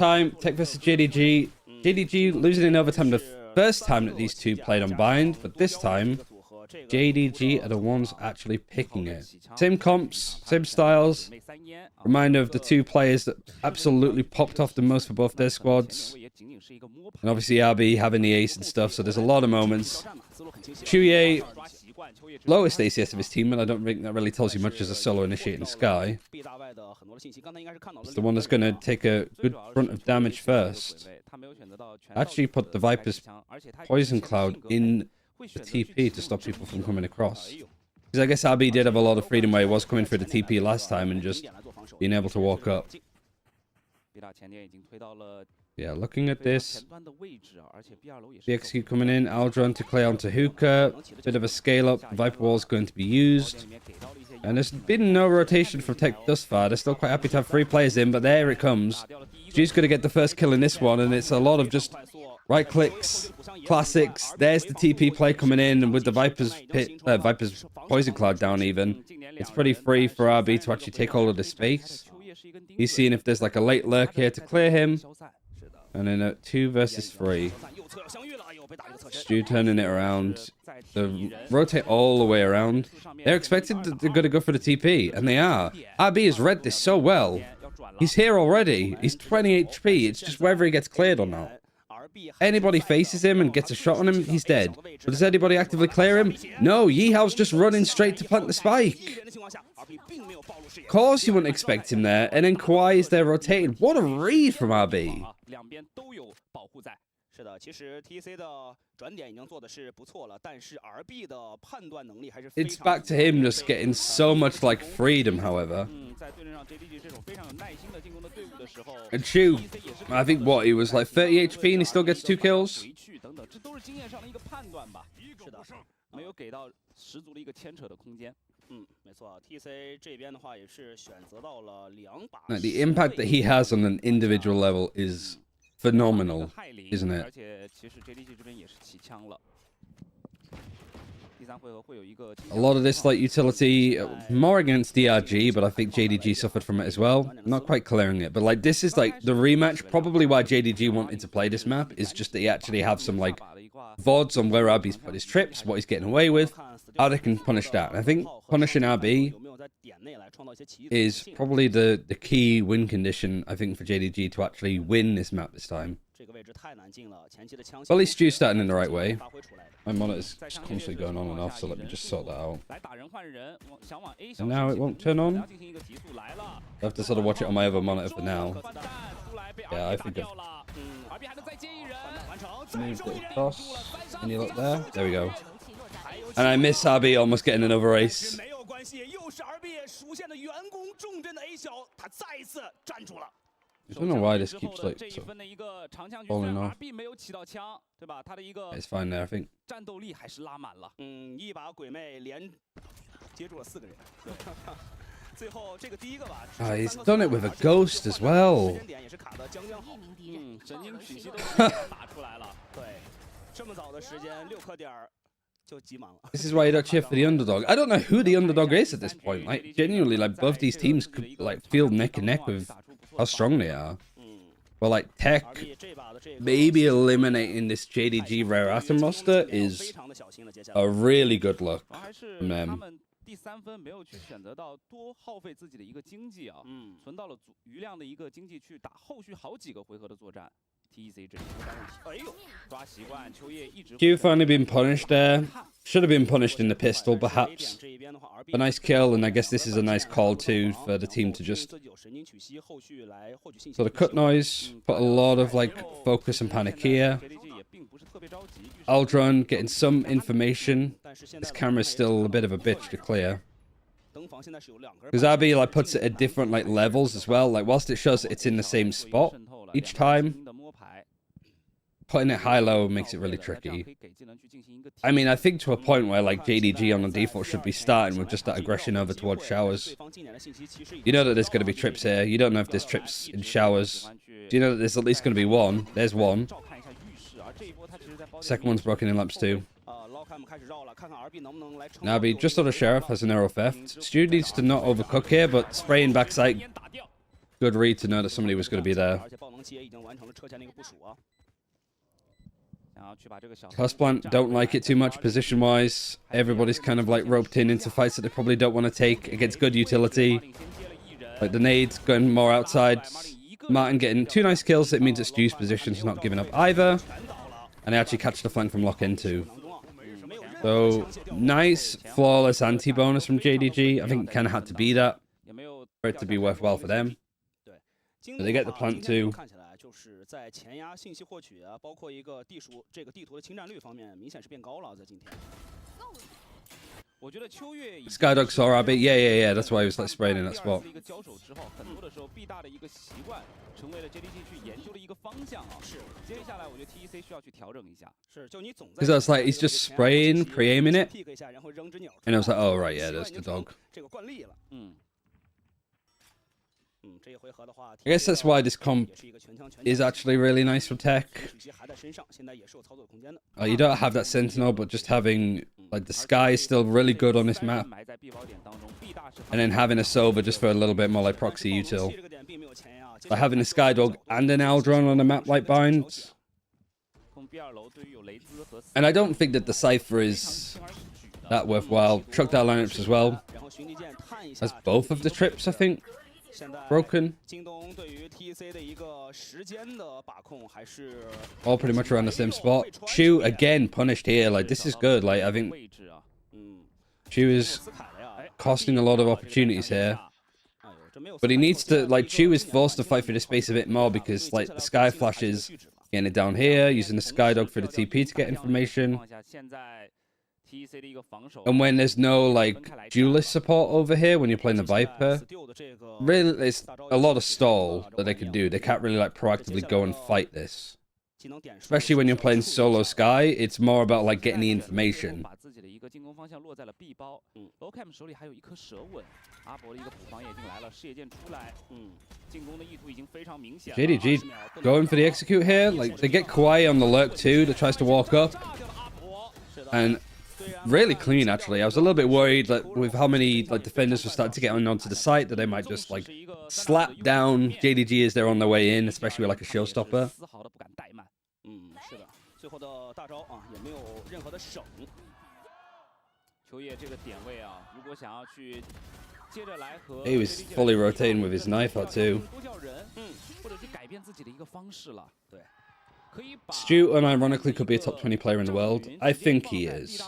time, TEC versus JDG. JDG losing in overtime the first time that these two played on bind, but this time JDG are the ones actually picking it. Same comps, same styles. Reminder of the two players that absolutely popped off the most for both their squads. And obviously RB having the ace and stuff, so there's a lot of moments. Chuye, lowest ACS of his team, and I don't think that really tells you much as a solo initiating Sky. It's the one that's going to take a good brunt of damage first. Actually put the Viper's Poison Cloud in the TP to stop people from coming across. Because I guess RB did have a lot of freedom where he was coming through the TP last time and just being able to walk up. Yeah, looking at this. BXQ coming in, Aldron to clear onto Hookah. Bit of a scale up. Viper Wall is going to be used. And there's been no rotation from TEC thus far. They're still quite happy to have 3 players in, but there it comes. She's going to get the first kill in this one, and it's a lot of just right clicks, classics. There's the TP play coming in, and with the Viper's Poison Cloud down even, it's pretty free for RB to actually take all of the space. He's seeing if there's like a late lurk here to clear him. And then at 2 versus 3. Stu turning it around. They rotate all the way around. They're expected to they're going to go for the TP, and they are. RB has read this so well. He's here already. He's 20 HP. It's just whether he gets cleared or not. Anybody faces him and gets a shot on him, he's dead. But does anybody actively clear him? No, Yeehao's just running straight to plant the spike. Of course you wouldn't expect him there. And then Kawhi is there rotating. What a read from RB. It's back to him just getting so much like freedom, however. And Chu, I think what, he was like 30 HP and he still gets 2 kills? Like, the impact that he has on an individual level is phenomenal, isn't it? A lot of this like utility, more against DRG, but I think JDG suffered from it as well. I'm not quite clearing it, but like this is like the rematch. Probably why JDG wanted to play this map is just that he actually have some like VODs on where RB's put his trips, what he's getting away with, how they can punish that. And I think punishing RB is probably the key win condition, I think, for JDG to actually win this map this time. Well, at least Stu's starting in the right way. My monitor's just constantly going on and off, so let me just sort that out. And now it won't turn on. I have to sort of watch it on my other monitor for now. Yeah, I think I've moved it across. Any look there? There we go. And I miss RB almost getting another ace. I don't know why this keeps like sort of falling off. It's fine there, I think. Oh, he's done it with a ghost as well. This is why you don't cheer for the underdog. I don't know who the underdog is at this point. Like, genuinely, like both these teams could like feel neck and neck with how strong they are. But like TEC, maybe eliminating this JDG rare atom roster is a really good look from them. Q finally been punished there. Should have been punished in the pistol, perhaps. A nice kill, and I guess this is a nice call too for the team to just sort of cut noise, put a lot of like focus and panic here. Aldron getting some information. This camera is still a bit of a bitch to clear. Because RB like puts it at different like levels as well. Like whilst it shows that it's in the same spot each time, putting it high-low makes it really tricky. I mean, I think to a point where like JDG on the default should be starting with just that aggression over towards showers. You know that there's going to be trips here. You don't know if there's trips in showers. Do you know that there's at least going to be one? There's one. Second one's broken in lamps too. Nabi just on a sheriff has an arrow theft. Stu needs to not overcook here, but spraying backside good read to know that somebody was going to be there. Husband don't like it too much position-wise. Everybody's kind of like roped into fights that they probably don't want to take against good utility. Like the nades going more outside. Martin getting 2 nice kills. It means that Stu's position's not giving up either. And they actually catch the flank from lock-in too. So, nice, flawless anti-bonus from JDG. I think it kind of had to be that for it to be worthwhile for them. So they get the plant too. Skydog saw RB. Yeah. That's why he was like spraying in that spot. Because I was like, he's just spraying, pre-aiming it. And I was like, oh, right, yeah, there's the dog. I guess that's why this comp is actually really for TEC. You don't have that Sentinel, but just having like the sky is still really good on this map. And then having a Sova just for a little bit more like proxy util. Like having a Skydog and an Aldron on a map like Bind. And I don't think that the Cypher is that worthwhile. Trucked out lineups as well. As both of the trips, I think. Broken. All pretty much around the same spot. Chu again punished here. Like this is good. Like I think Chu is costing a lot of opportunities here. But he needs to like Chu is forced to fight for the space a bit more because like the Sky Flash is getting it down here, using the Skydog for the TP to get information. And when there's no like duelist support over here when you're playing the Viper, really it's a lot of stall that they can do. They can't really like proactively go and fight this. Especially when you're playing solo Sky, it's more about like getting the information. JDG going for the execute here. Like they get Kawaii on the lurk too that tries to walk up. And really clean actually. I was a little bit worried that with how many like defenders were starting to get onto the site that they might just like slap down JDG as they're on their way in, especially with like a showstopper. He was fully rotating with his knife out too. Stu unironically could be a top 20 player in the world. I think he is.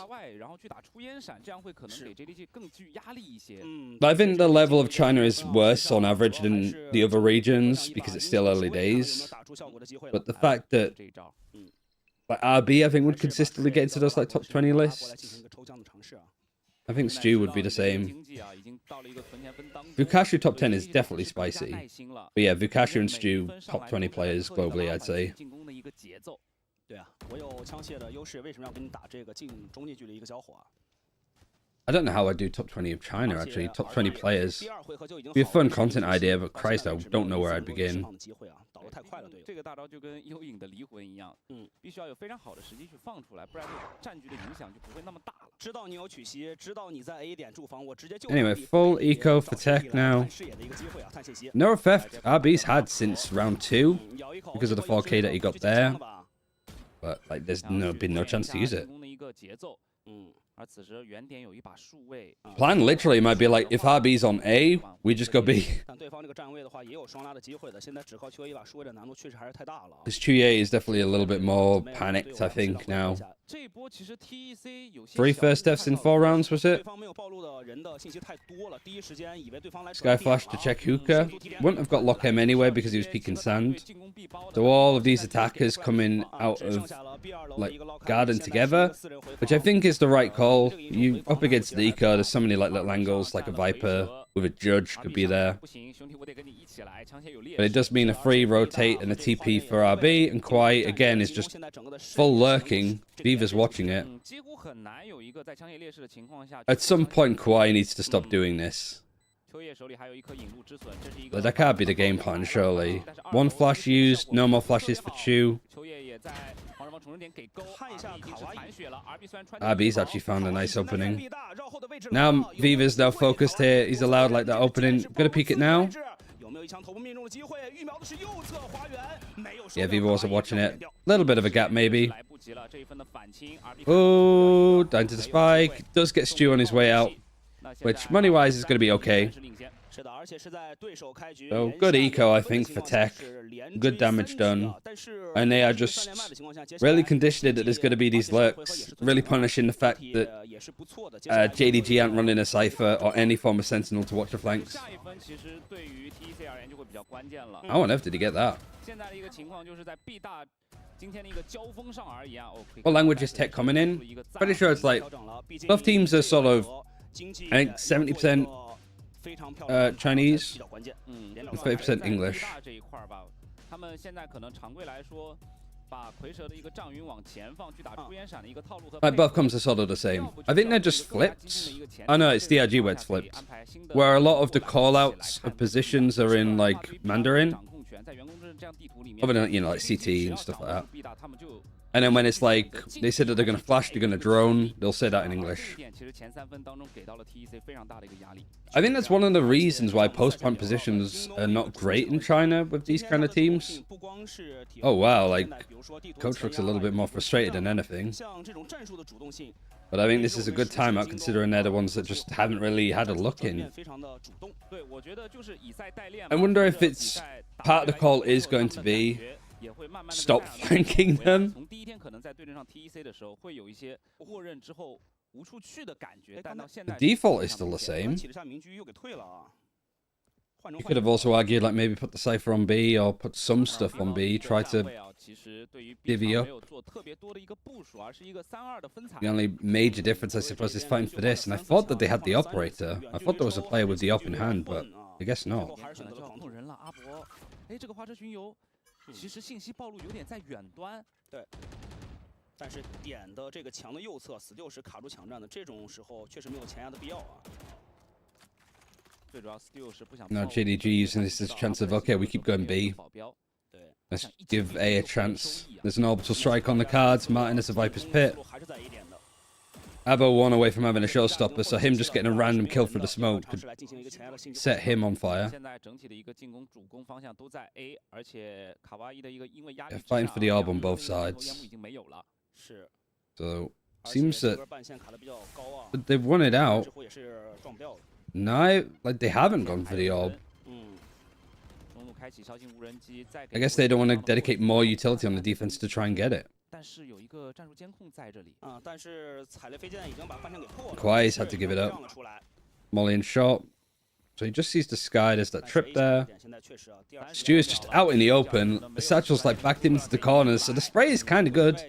But I think the level of China is worse on average than the other regions because it's still early days. But the fact that like RB I think would consistently get into those like top 20 lists. I think Stu would be the same. Vukashu top 10 is definitely spicy. But yeah, Vukashu and Stu top 20 players globally, I'd say. I don't know how I'd do top 20 of China, actually. Top 20 players. Be a fun content idea, but Christ, I don't know where I'd begin. Anyway, full eco for TEC now. No theft RB's had since round 2 because of the 4K that he got there. But like, there's been no chance to use it. Plan literally might be like, if RB's on A, we just go B. This Chuye is definitely a little bit more panicked, I think, now. 3 first deaths in 4 rounds, was it? Sky Flash to check hookah. Wouldn't have got Lock M anyway because he was peeking sand. So all of these attackers coming out of like garden together, which I think is the right call. You up against the eco, there's so many like little angles, like a Viper with a Judge could be there. But it does mean a free rotate and a TP for RB, and Kwai again is just full lurking. Beaver's watching it. At some point, Kwai needs to stop doing this. But that can't be the game plan, surely. 1 flash used, no more flashes for Chu. RB's actually found a nice opening. Now Viva's now focused here. He's allowed like that opening. Gonna peek it now. Yeah, Viva wasn't watching it. Little bit of a gap, maybe. Oh, down to the spike. Does get Stu on his way out, which money-wise is going to be okay. So good eco, I think, for TEC. Good damage done. And they are just really conditioned that there's going to be these lurks. Really punishing the fact that JDG aren't running a Cypher or any form of Sentinel to watch the flanks. How on earth did he get that? What language is TEC coming in? Pretty sure it's like both teams are sort of, I think 70% Chinese and 30% English. Like both comes are sort of the same. I think they're just flipped. Oh no, it's DRG where it's flipped. Where a lot of the callouts of positions are in like Mandarin. Other than, you know, like CT and stuff like that. And then when it's like, they said that they're going to flash, they're going to drone, they'll say that in English. I think that's one of the reasons why post-plant positions are not great in China with these kind of teams. Oh wow, like, Coach looks a little bit more frustrated than anything. But I think this is a good timeout considering they're the ones that just haven't really had a look in. I wonder if it's, part of the call is going to be stop flanking them. The default is still the same. You could have also argued, like, maybe put the Cypher on B or put some stuff on B, try to divvy up. The only major difference, I suppose, is fighting for this. And I thought that they had the operator. I thought there was a player with the op in hand, but I guess not. 其实信息暴露有点在远端。对，但是点的这个墙的右侧死就是卡住墙站的，这种时候确实没有前压的必要啊。最主要 Stu 是不想。Now JDG using this as a chance of, okay, we keep going B. Let's give A a chance. There's an orbital strike on the cards. Martin has a Viper's Pit. Abo one away from having a showstopper, so him just getting a random kill through the smoke could set him on fire. Yeah, fighting for the orb on both sides. So, seems that they've won it out. No, like they haven't gone for the orb. I guess they don't want to dedicate more utility on the defense to try and get it. Kawhi's had to give it up. Molly and shot. So he just sees the sky. There's that trip there. Stu is just out in the open. The satchel's like backed into the corners, so the spray is kind of good.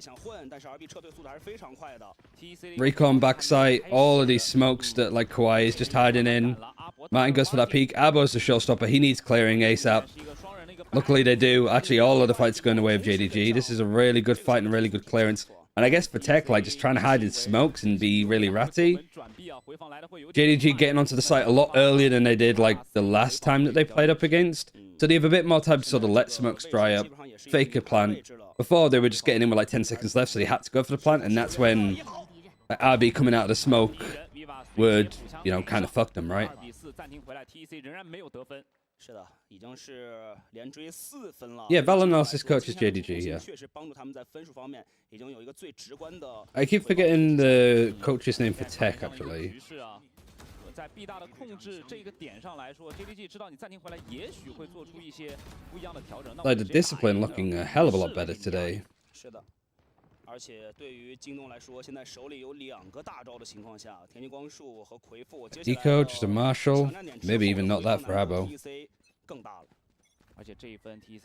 Recon backside. All of these smokes that like Kawhi is just hiding in. Martin goes for that peek. Abo's the showstopper. He needs clearing ASAP. Luckily they do. Actually, all of the fights going away with JDG. This is a really good fight and really good clearance. And I guess for TEC, like, just trying to hide in smokes and be really ratty. JDG getting onto the site a lot earlier than they did, like, the last time that they played up against. So they have a bit more time to sort of let smokes dry up, fake a plant. Before, they were just getting in with, like, 10 seconds left, so they had to go for the plant. And that's when like, RB coming out of the smoke would, you know, kind of fuck them, right? Yeah, Valanasis coach is JDG, yeah. I keep forgetting the coach's name for TEC, actually. Like, the discipline looking a hell of a lot better today. Eco, just a Marshall. Maybe even not that for Abo.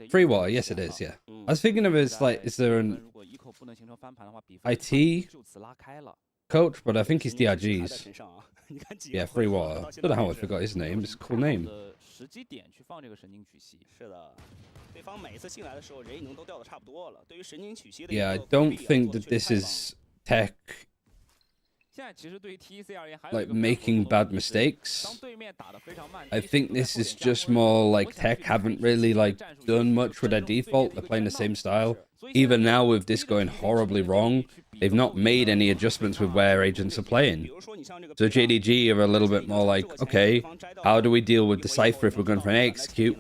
Free water, yes it is, yeah. I was thinking of it as like, is there an IT coach? But I think he's DRG's. Yeah, free water. I don't know how I forgot his name, it's a cool name. Yeah, I don't think that this is TEC like making bad mistakes. I think this is just more like TEC haven't really like done much with their default. They're playing the same style. Even now with this going horribly wrong, they've not made any adjustments with where agents are playing. So JDG are a little bit more like, okay, how do we deal with the Cypher if we're going for an execute?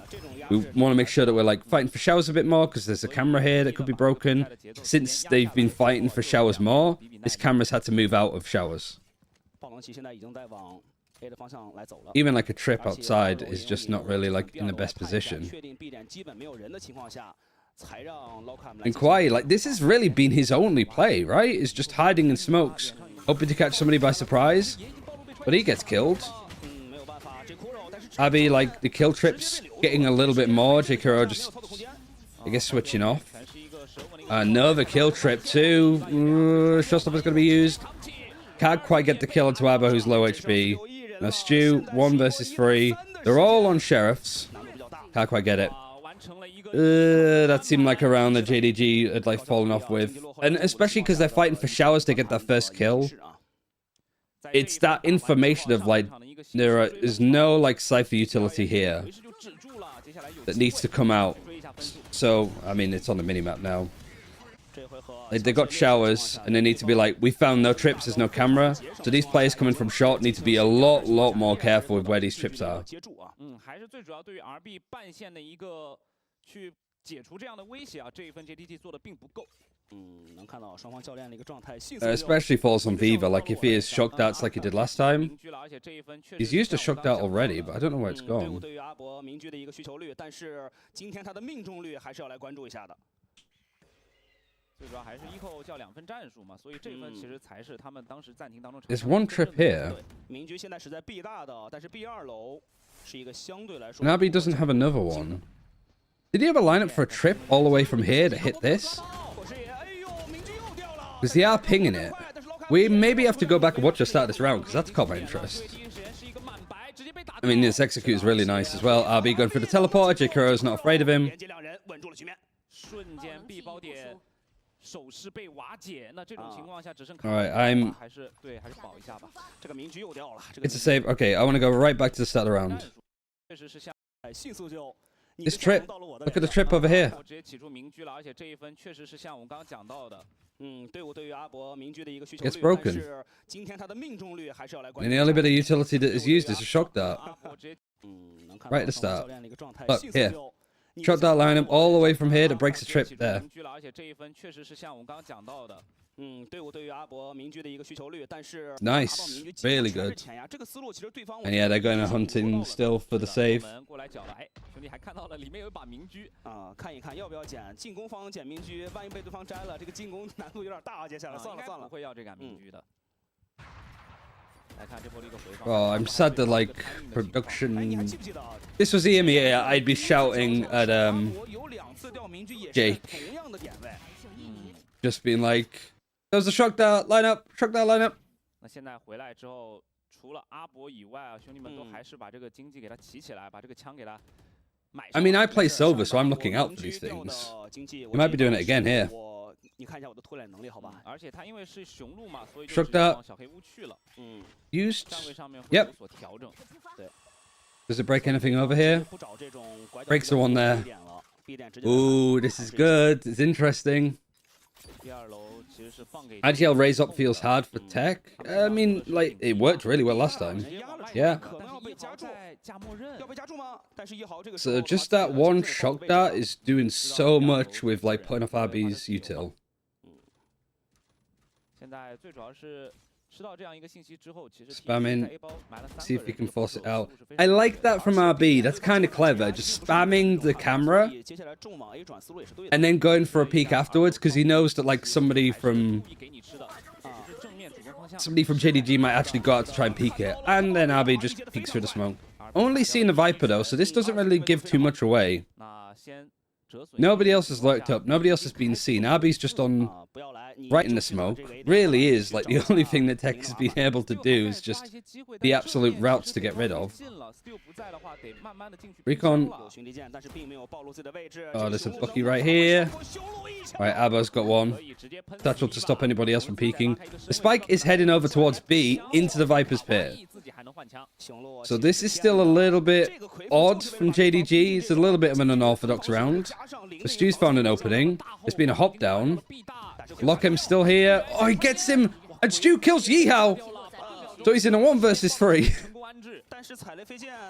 We want to make sure that we're like fighting for showers a bit more because there's a camera here that could be broken. Since they've been fighting for showers more, this camera's had to move out of showers. Even like a trip outside is just not really like in the best position. And Kwai, like this has really been his only play, right? Is just hiding in smokes, hoping to catch somebody by surprise. But he gets killed. Abby, like the kill trips getting a little bit more. J.K.R.O. just, I guess, switching off. Another kill trip too. Showstopper's going to be used. Can't quite get the kill onto Abba, who's low HP. Now Stu, 1 versus 3. They're all on sheriffs. Can't quite get it. That seemed like a round that JDG had like fallen off with. And especially because they're fighting for showers to get that first kill. It's that information of like, there is no like Cypher utility here that needs to come out. So, I mean, it's on the minimap now. Like, they got showers, and they need to be like, we found no trips, there's no camera. So these players coming from short need to be a lot more careful with where these trips are. Especially falls on Viva, like if he is shock darts like he did last time. He's used a shock dart already, but I don't know where it's gone. There's one trip here. Nabi doesn't have another one. Did he have a lineup for a trip all the way from here to hit this? Because they are pinging it. We maybe have to go back and watch the start of this round, because that's caught my interest. I mean, this execute is really nice as well. RB going for the teleporter. J.K.R.O. is not afraid of him. Alright, it's a save. Okay, I want to go right back to the start of the round. This trip. Look at the trip over here. It's broken. And the only bit of utility that is used is a shock dart. Right at the start. Look, here. Shock dart lineup all the way from here that breaks the trip there. Nice. Really good. And yeah, they're going to hunting still for the save. Oh, I'm sad that like production. This was EMEA. I'd be shouting at Jake, just being like, "There's a shock dart lineup, shock dart lineup." I mean, I play Silver, so I'm looking out for these things. You might be doing it again here. Shock dart. Used. Yep. Does it break anything over here? Breaks the one there. Ooh, this is good. It's interesting. IGL raise up feels hard for TEC. I mean, like, it worked really well last time. Yeah. So just that one shock dart is doing so much with, like, putting off RB's util. Spamming. See if he can force it out. I like that from RB. That's kind of clever. Just spamming the camera and then going for a peek afterwards, because he knows that like somebody from JDG might actually go out to try and peek it, and then RB just peeks through the smoke. Only seen the Viper though, so this doesn't really give too much away. Nobody else has lurked up. Nobody else has been seen. RB's just on right in the smoke. Really is like the only thing that TEC has been able to do is just the absolute routes to get rid of. Recon. Oh, there's a Bucky right here. Alright, Abba's got one. Satchel to stop anybody else from peeking. The spike is heading over towards B into the Viper's pit. So this is still a little bit odd from JDG. It's a little bit of an unorthodox round. But Stu's found an opening. It's been a hop down. Lockham's still here. Oh, he gets him. And Stu kills Yeehao. So he's in a 1 versus 3.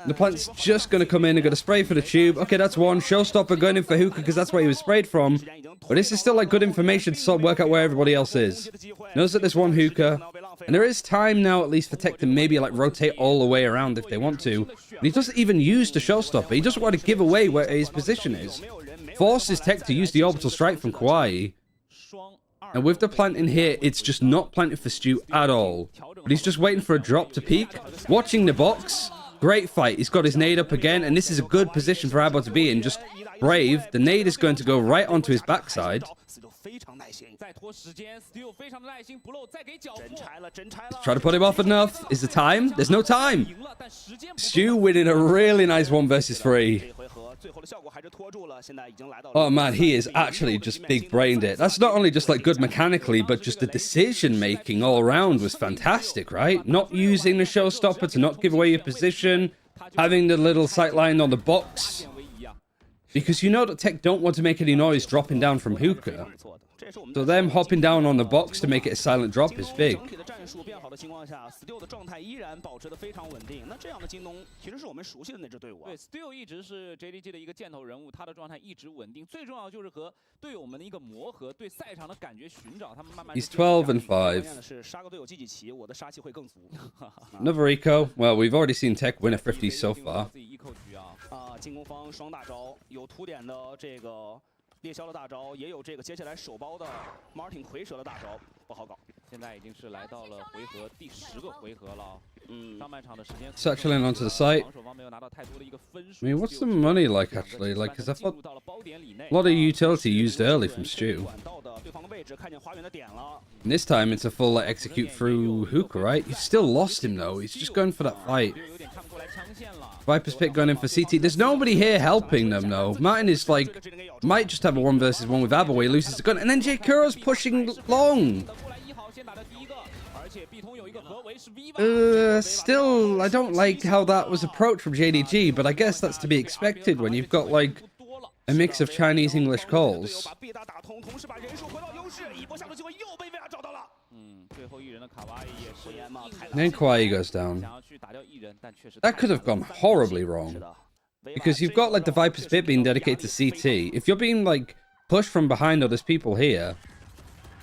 The plant's just going to come in and going to spray for the tube. Okay, that's one. Showstopper going in for hookah because that's where he was sprayed from. But this is still like good information to sort of work out where everybody else is. Knows that there's one hookah. And there is time now, at least for Tech to maybe like rotate all the way around if they want to. And he doesn't even use the showstopper. He doesn't want to give away where his position is. Forces Tech to use the orbital strike from Kawaii. And with the plant in here, it's just not planted for Stu at all. But he's just waiting for a drop to peek. Watching the box. Great fight. He's got his nade up again. And this is a good position for Abo to be in. Just brave. The nade is going to go right onto his backside. Try to put him off enough. Is the time? There's no time. Stu winning a really nice 1 versus 3. Oh man, he is actually just big-brained it. That's not only just like good mechanically, but just the decision-making all around was fantastic, right? Not using the showstopper to not give away your position, having the little sight line on the box. Because you know that Tech don't want to make any noise dropping down from hookah. So them hopping down on the box to make it a silent drop is big. He's 12 and 5. Another eco. Well, we've already seen Tech win a 50 so far. 猎枭的大招，也有这个接下来手包的 Martin 蝰蛇的大招，不好搞。现在已经是来到了回合第10个回合了。上半场的时间。Satcheling onto the site. I mean, what's the money like actually? Like, because I thought a lot of utility used early from Stu. And this time it's a full like, execute through hookah, right? You still lost him though. He's just going for that fight. Viper's Pit going in for CT. There's nobody here helping them, though. Martin is like, might just have a 1 versus 1 with Abo. He loses the gun. And then J Kuro's pushing long. Still, I don't like how that was approached from JDG, but I guess that's to be expected when you've got, like, a mix of Chinese-English calls. And then Kawaii goes down. That could have gone horribly wrong. Because you've got like the Viper's Pit being dedicated to CT. If you're being like pushed from behind or there's people here,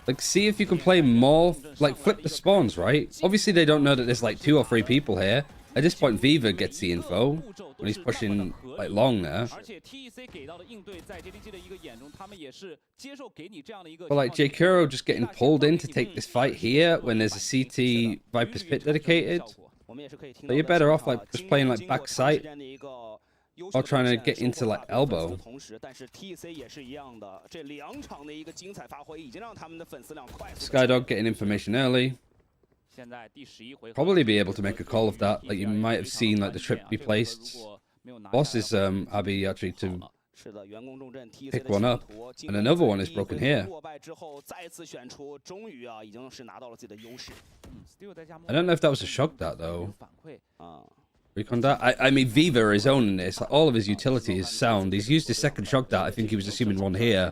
like see if you can play more, like flip the spawns, right? Obviously they don't know that there's like 2 or 3 people here. At this point Viva gets the info when he's pushing like long there. But like J Kuro just getting pulled in to take this fight here when there's a CT Viper's Pit dedicated. So you're better off like just playing like back sight or trying to get into like elbow. Skydog getting information early. Probably be able to make a call of that. Like you might have seen like the trip be placed. Boss is Abby actually to pick one up. And another one is broken here. I don't know if that was a shock dart though. Recon dart? I mean Viva is owning this. Like, all of his utility is sound. He's used his second shock dart. I think he was assuming one here.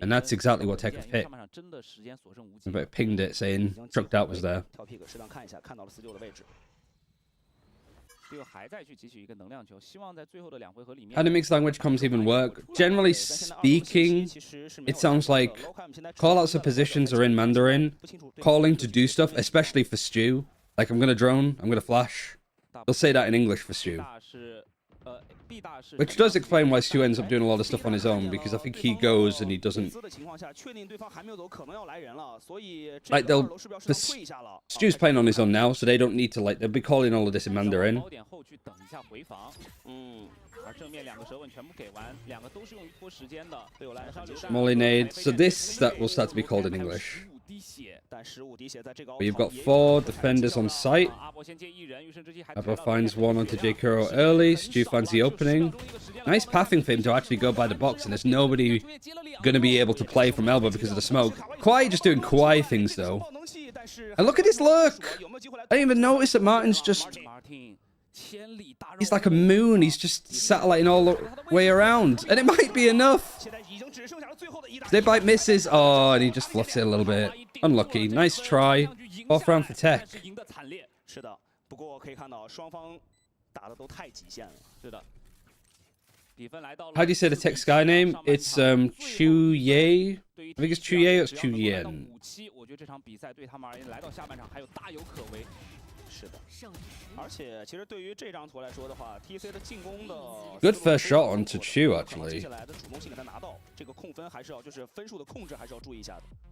And that's exactly what Tech have picked. But pinged it saying shock dart was there. How do mixed language comms even work? Generally speaking, it sounds like callouts of positions are in Mandarin, calling to do stuff, especially for Stu. Like, I'm gonna drone, I'm gonna flash. They'll say that in English for Stu. Which does explain why Stu ends up doing a lot of stuff on his own, because I think he goes and he doesn't... Like, Stu's playing on his own now, so they don't need to, like, they'll be calling all of this in Mandarin. Molly nade. So that will start to be called in English. But you've got 4 defenders on site. Abo finds one onto J. Kuro early. Stu finds the opening. Nice pathing for him to actually go by the box, and there's nobody going to be able to play from elbow because of the smoke. Kwai just doing Kwai things, though. And look at his look! I didn't even notice that Martin's just... He's like a moon. He's just satelliting all the way around. And it might be enough. Zip bite misses. Oh, and he just fluffs it a little bit. Unlucky. Nice try. 4th round for TEC. How do you say the TEC Sky name? It's Chu Ye. I think it's Chu Ye or it's Chu Yen. Good first shot onto Chu, actually.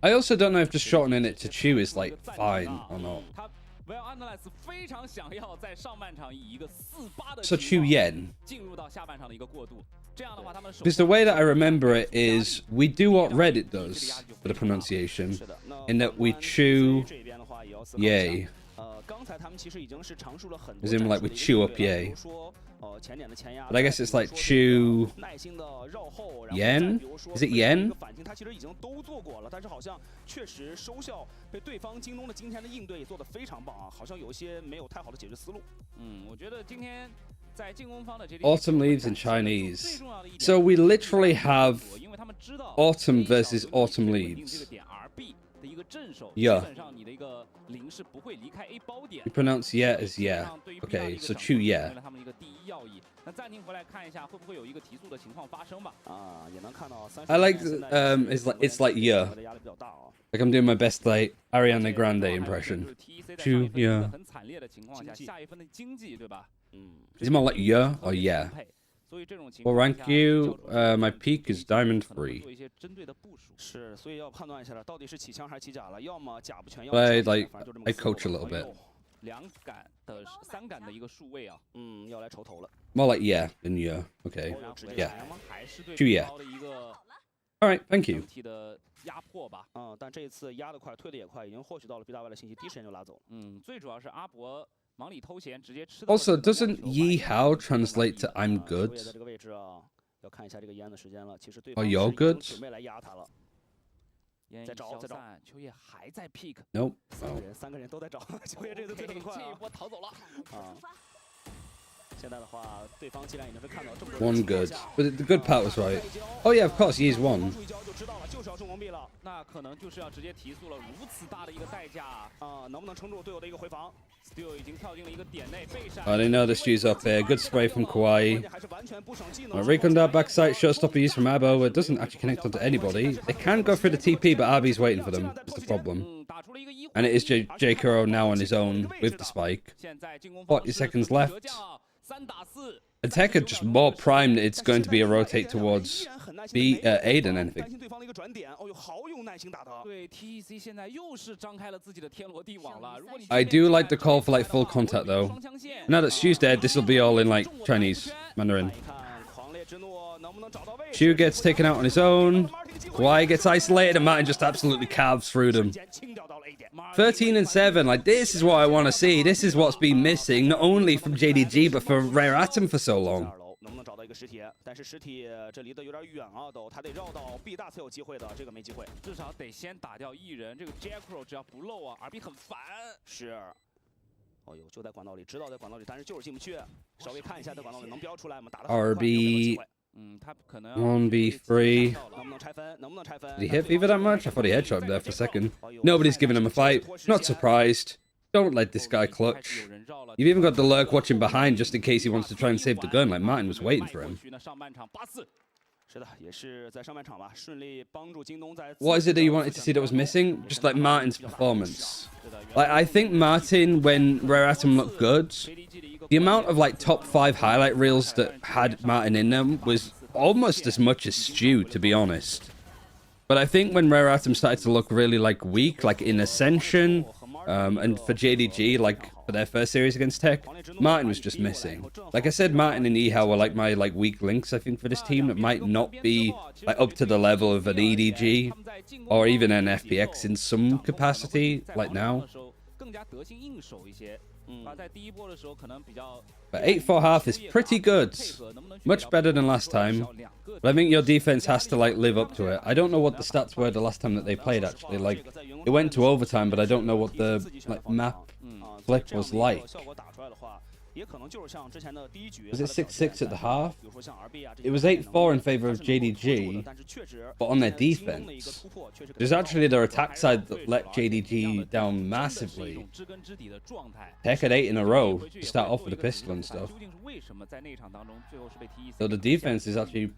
I also don't know if just shotting in it to Chu is like fine or not. So Chu Yen. Because the way that I remember it is we do what Reddit does for the pronunciation, in that we chew yay. As in, like, we chew up yay. But I guess it's like chew yen? Is it yen? Autumn leaves in Chinese. So we literally have autumn versus autumn leaves. Yeah. You pronounce yeah as yeah. Okay, so chew yeah. I like it's like yeah. Like I'm doing my best like Ariana Grande impression. Chew yeah. Is it more like yeah or yeah? Well, rank you. My peak is diamond 3. But I coach a little bit. More like yeah than yeah. Okay. Yeah. Chew yeah. All right. Thank you. Also, doesn't Yi Hao translate to I'm good? Or you're good? Nope. Oh. One good. But the good part was right. Oh yeah, of course, Yi's one. I didn't know the Stu's up there. Good spray from Kwai. Recon that backside showstopper used from Abo. It doesn't actually connect onto anybody. They can go through the TP, but RB's waiting for them. That's the problem. And it is J. Kuro now on his own with the spike. 40 seconds left. And TEC are just more primed. It's going to be a rotate towards A than anything. I do like the call for like full contact though. Now that Stu's dead, this will be all in like Chinese Mandarin. Stu gets taken out on his own. Kwai gets isolated and Martin just absolutely carves through them. 13 and 7, like this is what I want to see. This is what's been missing, not only from JDG but for Rare Atom for so long. RB 1v3. Did he hit Fever that much? I thought he headshot him there for a second. Nobody's giving him a fight. Not surprised. Don't let this guy clutch. You've even got the lurk watching behind just in case he wants to try and save the gun, like Martin was waiting for him. What is it that you wanted to see that was missing? Just like Martin's performance. Like I think Martin, when Rare Atom looked good, the amount of like top 5 highlight reels that had Martin in them was almost as much as Stu, to be honest. But I think when Rare Atom started to look really like weak, like in Ascension, And for JDG, like for their first series against TEC, Martin was just missing. Like I said, Martin and Ehao were like my weak links, I think, for this team that might not be like up to the level of an EDG or even an FPX in some capacity, like now. But 8-4 half is pretty good. Much better than last time. But I think your defense has to like live up to it. I don't know what the stats were the last time that they played, actually. Like, it went to overtime, but I don't know what the like map flip was like. Was it 6-6 at the half? It was 8-4 in favor of JDG, but on their defense. It was actually their attack side that let JDG down massively. TEC had 8 in a row to start off with a pistol and stuff. So the defense is actually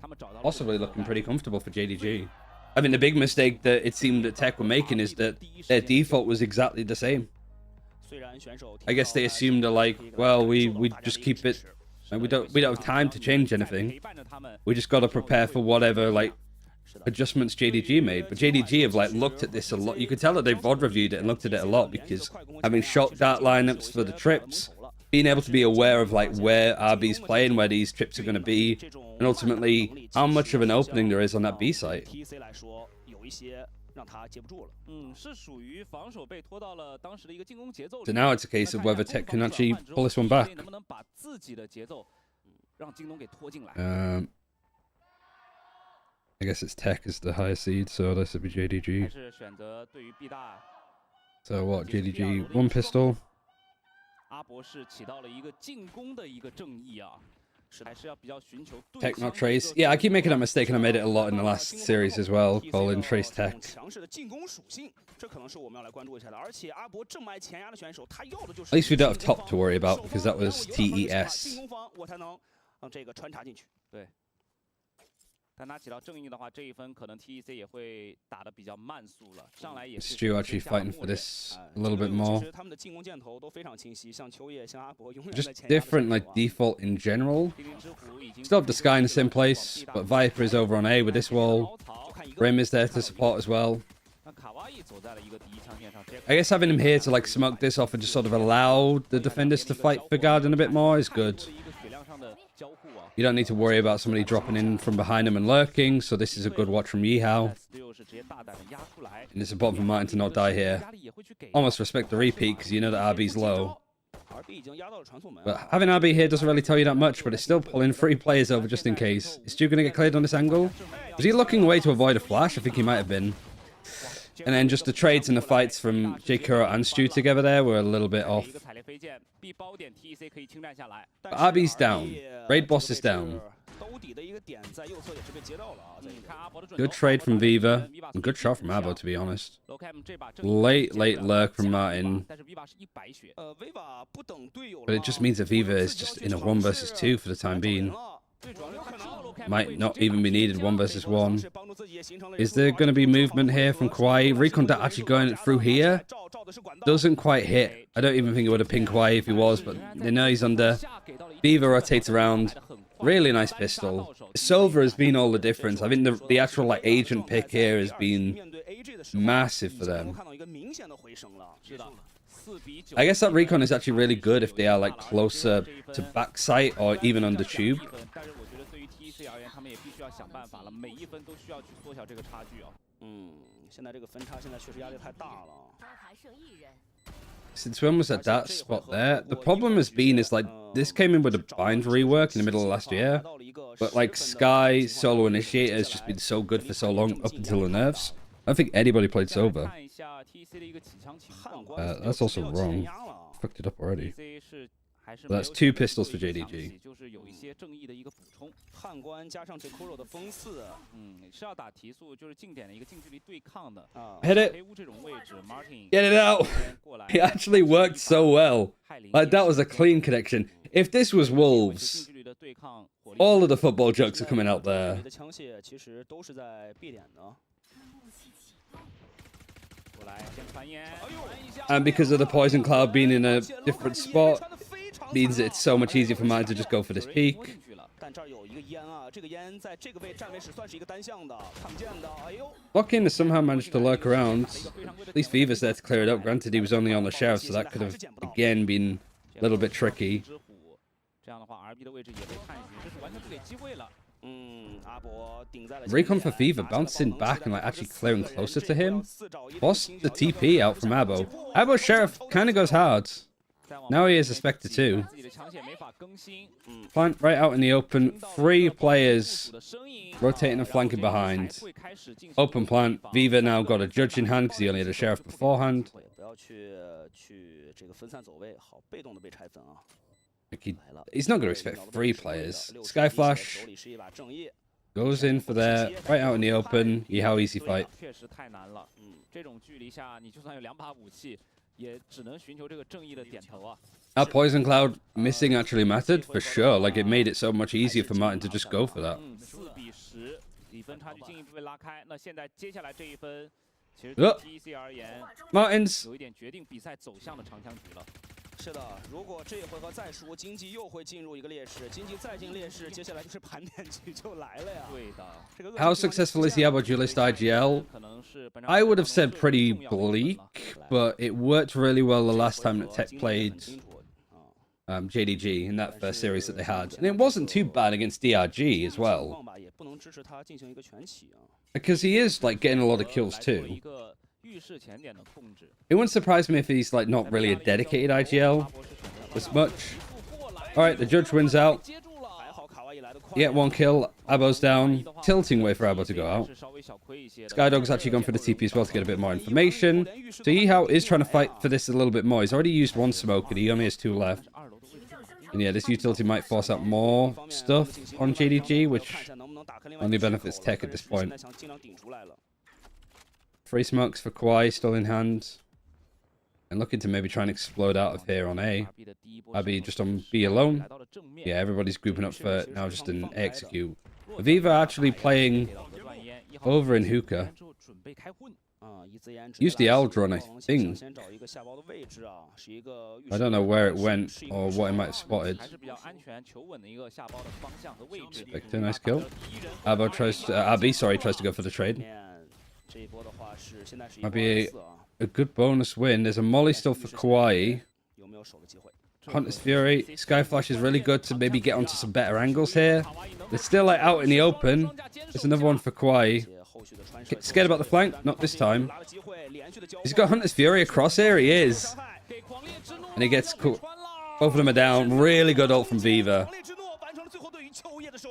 possibly looking pretty comfortable for JDG. I mean, the big mistake that it seemed that TEC were making is that their default was exactly the same. I guess they assumed they're like, well, we just keep it, and we don't have time to change anything. We just got to prepare for whatever like adjustments JDG made. But JDG have like looked at this a lot. You could tell that they've VOD reviewed it and looked at it a lot, because having shot dart lineups for the trips, being able to be aware of like where RB's playing, where these trips are going to be, and ultimately how much of an opening there is on that B site. So now it's a case of whether TEC can actually pull this one back. I guess it's TEC is the higher seed, so this would be JDG. So what, JDG, 1 pistol. TEC not trace. Yeah, I keep making that mistake, and I made it a lot in the last series as well, calling trace TEC. At least we don't have top to worry about, because that was TES. Stu actually fighting for this a little bit more. Just different, like, default in general. Still have the Sky in the same place, but Viper is over on A with this wall. Rim is there to support as well. I guess having him here to, like, smoke this off and just sort of allow the defenders to fight for Garden a bit more is good. You don't need to worry about somebody dropping in from behind him and lurking, so this is a good watch from Ehao. And it's important for Martin to not die here. Almost respect the repeat, because you know that RB's low. But having RB here doesn't really tell you that much, but it's still pulling 3 players over just in case. Is Stu going to get cleared on this angle? Was he looking away to avoid a flash? I think he might have been. And then just the trades and the fights from J-Kuro and Stu together there were a little bit off. But RB's down. Raid boss is down. Good trade from Viva. And good shot from Abo, to be honest. Late lurk from Martin. But it just means that Viva is just in a 1 versus 2 for the time being. Might not even be needed 1 versus 1. Is there going to be movement here from Kauai? Recon actually going through here. Doesn't quite hit. I don't even think it would have pinged Kauai if he was, but they know he's under. Viva rotates around. Really nice pistol. Silver has been all the difference. I think the actual like agent pick here has been massive for them. I guess that recon is actually really good if they are like closer to backside or even under tube. Since when was at that spot there? The problem has been is like this came in with a bind rework in the middle of last year, but like Sky Solo Initiator has just been so good for so long up until the nerfs. I don't think anybody played Silver. That's also wrong. Fucked it up already. But that's 2 pistols for JDG. Hit it! Get it out! It actually worked so well. Like, that was a clean connection. If this was Wolves, all of the football jokes are coming out there. And because of the poison cloud being in a different spot, means that it's so much easier for mine to just go for this peak. Blocking has somehow managed to lurk around. At least Viva's there to clear it up. Granted, he was only on the sheriff, so that could have, again, been a little bit tricky. Recon for Viva, bouncing back and like actually clearing closer to him. Lost the TP out from Abo. Abo's sheriff kind of goes hard. Now he is a Spectre too. Plant right out in the open. 3 players rotating and flanking behind. Open plant. Viva now got a judge in hand because he only had a sheriff beforehand. He's not going to expect 3 players. Skyflash goes in for there, right out in the open. How easy fight. That Poison Cloud missing actually mattered for sure. Like, it made it so much easier for Martin to just go for that. Oh. Martins. How successful is the Abo Duelist IGL? I would have said pretty bleak, but it worked really well the last time that TEC played JDG in that first series that they had. And it wasn't too bad against DRG as well. Because he is like getting a lot of kills too. It wouldn't surprise me if he's like not really a dedicated IGL as much. Alright, the judge wins out. Yet 1 kill. Abo's down. Tilting way for Abo to go out. Skydog's actually gone for the TP as well to get a bit more information. So Yihao is trying to fight for this a little bit more. He's already used 1 smoke and he only has 2 left. And yeah, this utility might force out more stuff on JDG, which only benefits TEC at this point. 3 smokes for Kwai still in hand. And looking to maybe try and explode out of here on A. Abi just on B alone. Yeah, everybody's grouping up for now just an A execute. Viva actually playing over in hookah. Used the Aldron, I think. I don't know where it went or what it might have spotted. Spectre, nice kill. Abo tries to, Abi, sorry, tries to go for the trade. Might be a good bonus win. There's a molly still for Kawaii. Hunter's Fury. Skyflash is really good to maybe get onto some better angles here. They're still like out in the open. There's another one for Kawaii. Scared about the flank? Not this time. He's got Hunter's Fury across here. He is. And he gets cool. Both of them are down. Really good ult from Viva.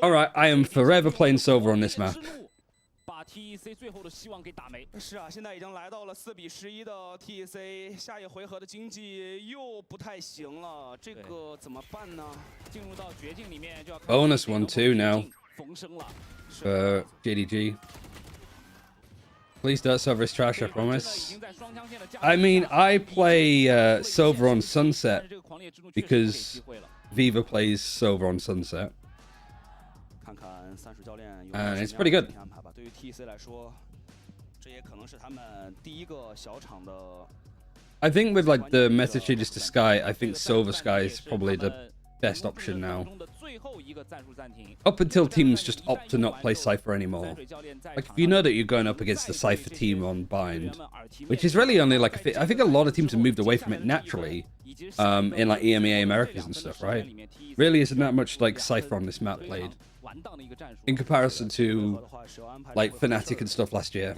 Alright, I am forever playing Silver on this map. TEC 最后的希望给打没。是啊，现在已经来到了4比11的 TEC， 下一回合的经济又不太行了，这个怎么办呢？进入到绝境里面就要 bonus 1-2 now for JDG. Please don't serve his trash, I promise. I mean, I play Silver on Sunset because Viva plays Silver on Sunset. And it's pretty good. I think with like the meta changes to Sky, I think Silver Sky is probably the best option now. Up until teams just opt to not play Cypher anymore. Like if you know that you're going up against the Cypher team on Bind, which is really only like I think a lot of teams have moved away from it naturally in like EMEA Americas and stuff, right? Really isn't that much like Cypher on this map played in comparison to like Fnatic and stuff last year.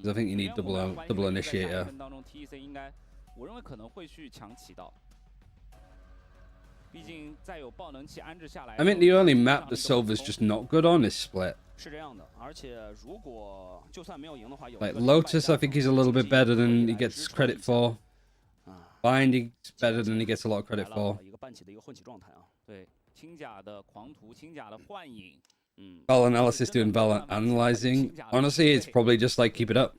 I think you need double initiator. I mean, the only map the Silver's just not good on is Split. Like Lotus, I think he's a little bit better than he gets credit for. Bind, he's better than he gets a lot of credit for. Val analysis doing Val analyzing. Honestly, it's probably just like keep it up.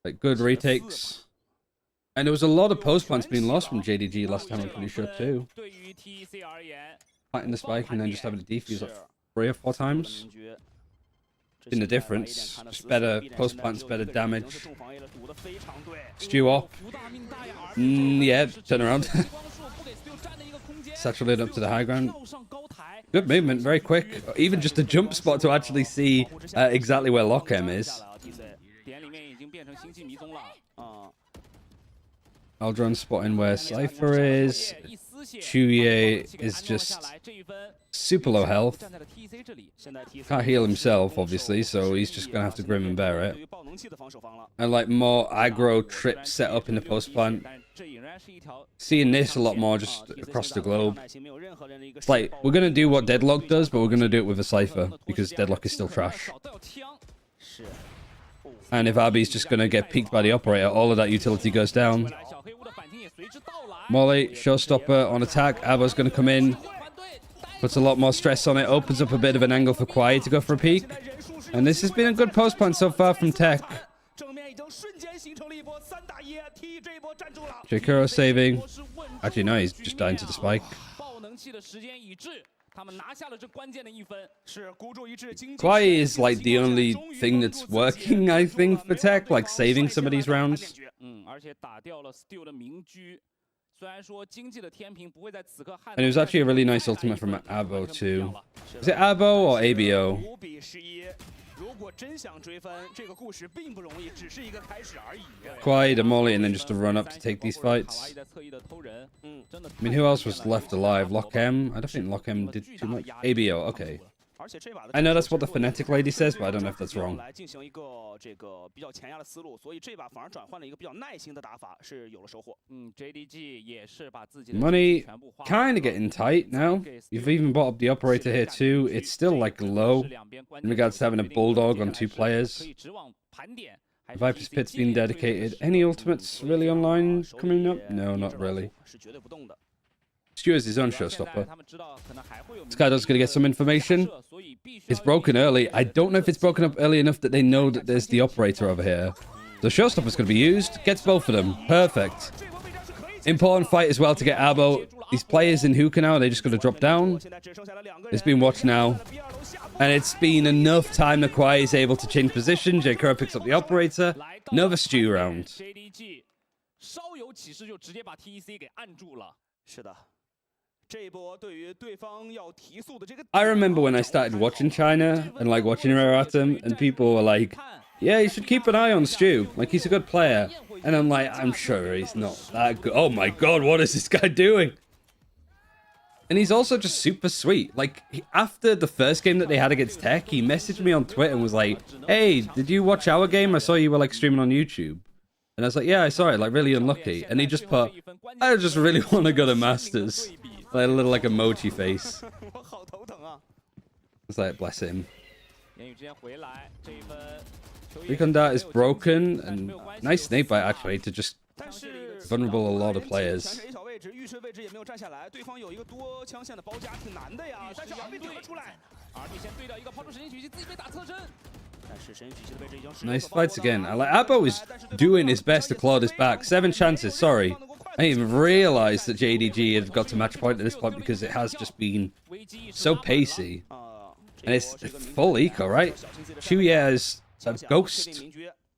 Like good retakes. And there was a lot of post plants being lost from JDG last time, I'm pretty sure too. Fighting the spike and then just having a defuse like 3 or 4 times. been the difference. Just better post plants, better damage. Stew up. Yeah, turn around. Satchel it up to the high ground. Good movement, very quick. Even just a jump spot to actually see exactly where Lockham is. Aldron spotting where Cypher is. Chuye is just super low health. Can't heal himself, obviously, so he's just going to have to grim and bear it. And like more aggro trips set up in the post plant. Seeing this a lot more just across the globe. It's like, we're going to do what Deadlock does, but we're going to do it with a Cypher, because Deadlock is still trash. And if Abby's just going to get peeked by the operator, all of that utility goes down. Molly, showstopper on attack. Abo's going to come in. Puts a lot more stress on it. Opens up a bit of an angle for Kwai to go for a peek. And this has been a good post plant so far from TEC. Jakuro saving. Actually, no, he's just dying to the spike. Kwai is like the only thing that's working, I think, for TEC, like saving some of these rounds. And it was actually a really nice ultimate from Abo too. Is it Abo or ABO? Kwai, the Molly, and then just to run up to take these fights. I mean, who else was left alive? Lockham? I don't think Lockham did too much. ABO, okay. I know that's what the Phonetic lady says, but I don't know if that's wrong. Money kind of getting tight now. You've even bought up the operator here too. It's still like low in regards to having a bulldog on 2 players. Viper's Pit's been dedicated. Any ultimates really online coming up? No, not really. Stu is his own showstopper. Skydog's going to get some information. It's broken early. I don't know if it's broken up early enough that they know that there's the operator over here. The showstopper's going to be used. Gets both of them. Perfect. Important fight as well to get Abo. These players in hookah now, they're just going to drop down. It's been watched now. And it's been enough time that Kwai is able to change position. Jakuro picks up the operator. Another Stew round. I remember when I started watching China and like watching Raratum, and people were like, yeah, you should keep an eye on Stu. Like, he's a good player. And I'm like, I'm sure he's not that good. Oh my god, what is this guy doing? And he's also just super sweet. Like, after the first game that they had against TEC, he messaged me on Twitter and was like, hey, did you watch our game? I saw you were like streaming on YouTube. And I was like, yeah, I saw it. Like, really unlucky. And he just put, I just really want to go to Masters. Like a little like emoji face. It's like, bless him. Recon Dart is broken, and nice snake bite actually to just vulnerable a lot of players. Nice fights again. I like Abo is doing his best to claw this back. 7 chances, sorry. I didn't even realize that JDG had got to match point at this point because it has just been so pacey. And it's full eco, right? Chuye is a ghost.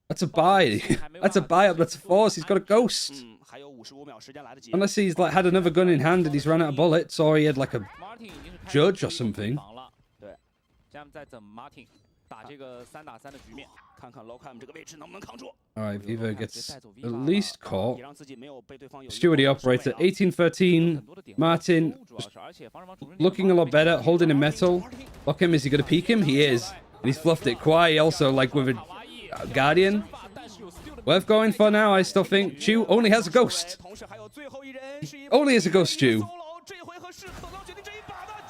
That's a buy. That's a buy up. That's a force. He's got a ghost. Unless he's like had another gun in hand and he's run out of bullets, or he had like a judge or something. Alright, Vivo gets at least caught. Steward the operator, 18-13. Martin looking a lot better, holding a metal. Lock him, is he going to peek him? He is. And he's fluffed it. Kwai also like with a guardian. Worth going for now, I still think. Chu only has a ghost. Only has a ghost, Chu.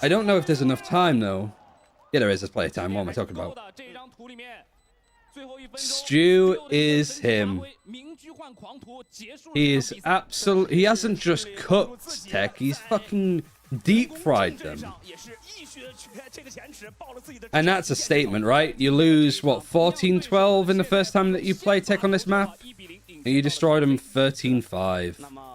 I don't know if there's enough time though. Yeah, there is. There's plenty of time. What am I talking about? Stu is him. He is absolutely... He hasn't just cooked TEC. He's fucking deep fried them. And that's a statement, right? You lose, what, 14-12 in the first time that you play TEC on this map? And you destroyed them 13-5.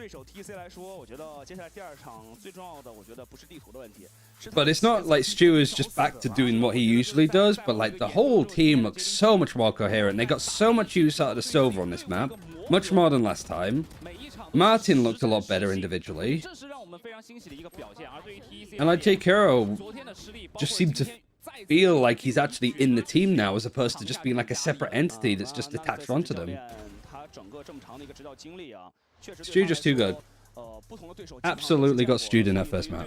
对手 TEC 来说，我觉得接下来第二场最重要的，我觉得不是地图的问题。But it's not like Stu is just back to doing what he usually does, but like the whole team looks so much more coherent. They got so much use out of the silver on this map, much more than last time. Martin looked a lot better individually. And like Jake Hero just seemed to feel like he's actually in the team now, as opposed to just being like a separate entity that's just attached onto them. Stu just too good. Absolutely got stewed in that first map.